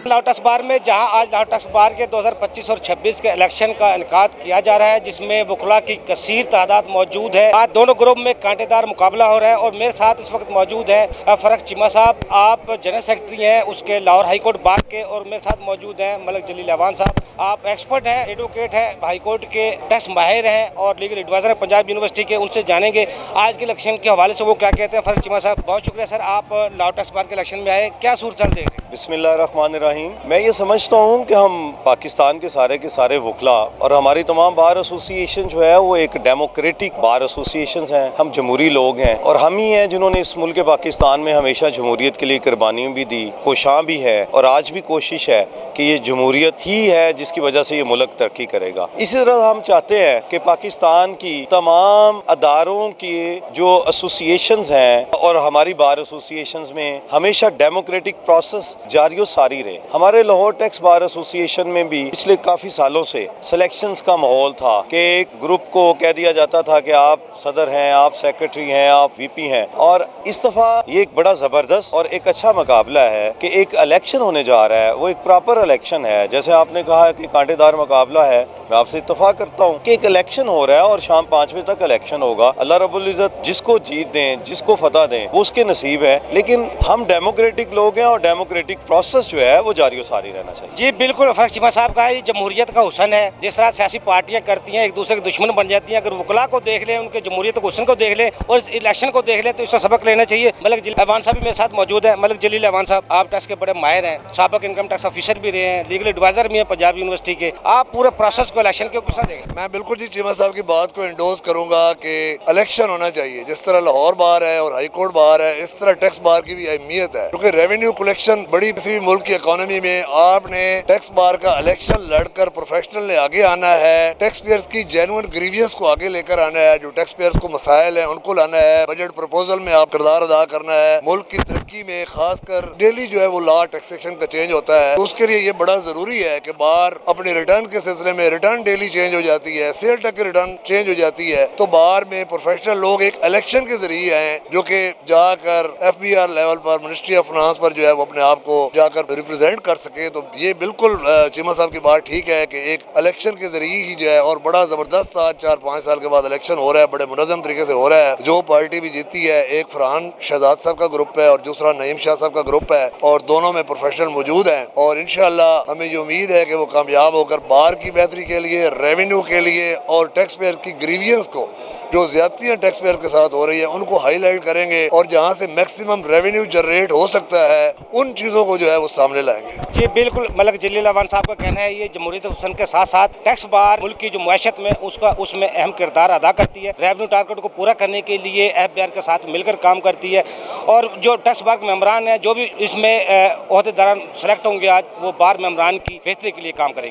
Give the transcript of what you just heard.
Lahore tax bar में जहां आज लाहौर टैक्स बार के 2025 और 26 के इलेक्शन का इनकाद किया जा रहा है, जिसमें वकला की कसीर तादाद मौजूद है। आज दोनों ग्रुप में कांटेदार मुकाबला हो रहा है और मेरे साथ इस वक्त मौजूद है फरक चीमा साहब, आप जनरल सेक्रेटरी हैं उसके लाहौर हाई कोर्ट बार के, और मेरे साथ मौजूद हैं मलिक जलील अवान साहब, आप एक्सपर्ट हैं, एडवोकेट हैं, हाई कोर्ट के टैक्स माहिर हैं और लीगल एडवाइजर हैं पंजाब यूनिवर्सिटी के। उनसे जानेंगे आज के इलेक्शन के हवाले से वो क्या कहते हैं। फरक चीमा साहब, बहुत शुक्रिया सर, आप लाहौर टैक्स बार के इलेक्शन में आए, क्या सूरत देख रहे हैं? बिस्मिल्लाहिर्रहमानिर्रहीम। मैं ये समझता हूँ कि हम पाकिस्तान के सारे वकला और हमारी तमाम बार एसोसिएशन जो है वो एक डेमोक्रेटिक बार एसोसिएशन हैं। हम जमहूरी लोग हैं और हम ही हैं जिन्होंने इस मुल्क पाकिस्तान में हमेशा जमहूरियत के लिए कुर्बानियाँ भी दी, कोशां भी है और आज भी कोशिश है कि ये जमहूरियत ही है जिसकी वजह से ये मुल्क तरक्की करेगा। इसी तरह हम चाहते हैं कि पाकिस्तान की तमाम अदारों की जो एसोसिएशंस हैं और हमारी बार एसोसिएशंस में हमेशा डेमोक्रेटिक प्रोसेस जारी और सारी रहे। हमारे लाहौर टैक्स बार एसोसिएशन में भी पिछले काफ़ी सालों से सिलेक्शंस का माहौल था कि एक ग्रुप को कह दिया जाता था कि आप सदर हैं, आप सेक्रेटरी हैं, आप वीपी हैं, और इस दफ़ा ये एक बड़ा ज़बरदस्त और एक अच्छा मुकाबला है कि एक इलेक्शन होने जा रहा है, वो एक प्रॉपर इलेक्शन है। जैसे आपने कहा कि कांटेदार मुकाबला है, मैं आपसे इत्तफाक करता हूँ कि एक इलेक्शन हो रहा है और शाम 5 बजे तक इलेक्शन होगा। अल्लाह रब्बुल इज़्ज़त जिसको जीत दें, जिसको फतह दें, वो उसके नसीब है, लेकिन हम डेमोक्रेटिक लोग हैं और डेमोक्रेटिक प्रोसेस जो है वो जारी और सारी रहना चाहिए। जी बिल्कुल, फरक चीमा साहब का ये जमहूरियत का हुसन है। जिस तरह सियासी पार्टियां करती हैं एक दूसरे के दुश्मन बन जाती हैं, अगर वकला को देख लें, उनके जमहूरियत के हुसन को देख लें और इस इलेक्शन को देख लें तो इससे सबक लेना चाहिए। मलिक जलील अवान साहब भी मेरे साथ मौजूद है। मलिक जलील अवान साहब, आप टैक्स के बड़े माहिर हैं, साबिक इनकम टैक्स ऑफिसर भी रहे हैं, लीगल एडवाइजर भी हैं पंजाब यूनिवर्सिटी के, आप पूरे प्रोसेस को इलेक्शन के किस तरह देखें? मैं बिल्कुल जी चीमा साहब की बात को इंडोर्स करूंगा कि इलेक्शन होना चाहिए। जिस तरह लाहौर बार है और हाई कोर्ट बार है, इस तरह टैक्स बार की भी अहमियत है, क्योंकि रेवेन्यू कलेक्शन बड़ी किसी भी मुल्क की इकोनॉमी में आपने टैक्स बार का इलेक्शन लड़कर प्रोफेशनल ने आगे आना है, टैक्स पेयर्स की जेन्युइन ग्रीवियंस को आगे लेकर आना है, जो टैक्स पेयर्स को मसाइल है उनको लाना है, बजट प्रपोजल में आप किरदार अदा करना है, मुल्क की तरक्की में खासकर डेली जो है वो लॉ टैक्सेशन का चेंज होता है, तो उसके लिए ये बड़ा जरूरी है कि बार अपने रिटर्न के सिलसिले में रिटर्न डेली चेंज हो जाती है, सेल टैक्स की रिटर्न चेंज हो जाती है, तो बार में प्रोफेशनल लोग एक इलेक्शन के जरिए हैं जो कि जाकर FBR लेवल पर, मिनिस्ट्री ऑफ फाइनेंस पर जो है वो अपने आप को जाकर रिप्रेजेंट कर सके। तो ये बिल्कुल चीमा साहब की बात ठीक है कि एक इलेक्शन के जरिए ही जो है, और बड़ा जबरदस्त 4-5 साल के बाद इलेक्शन हो रहा है, बड़े मुनज़्ज़म तरीके से हो रहा है। जो पार्टी भी जीती है, एक फरहान शहजाद साहब का ग्रुप है और दूसरा नईम शाह साहब का ग्रुप है, और दोनों में प्रोफेशनल मौजूद हैं, और इंशाअल्लाह हमें ये उम्मीद है कि वो कामयाब होकर बार की बेहतरी के लिए, रेवेन्यू के लिए और टैक्स पेयर की ग्रीवियंस को, जो ज्यादतियाँ टैक्स पेयर के साथ हो रही है, उनको हाईलाइट करेंगे और जहाँ से मैक्सिमम रेवेन्यू जनरेट हो सकता है उन चीज़ों को जो है वो सामने लाएंगे। जी बिल्कुल, मलिक जलील अवान साहब का कहना है ये जमहूरियत हुसन के साथ साथ टैक्स बार मुल्क की जो मुआशत में उसमें अहम किरदार अदा करती है। रेवेन्यू टारगेट को पूरा करने के लिए FBR के साथ मिलकर काम करती है, और जो टैक्स बार के मेम्बरान हैं, जो भी इसमें ओहदेदारान सेलेक्ट होंगे आज, वो बार मेम्बरान की बेहतरी के लिए काम करेंगे।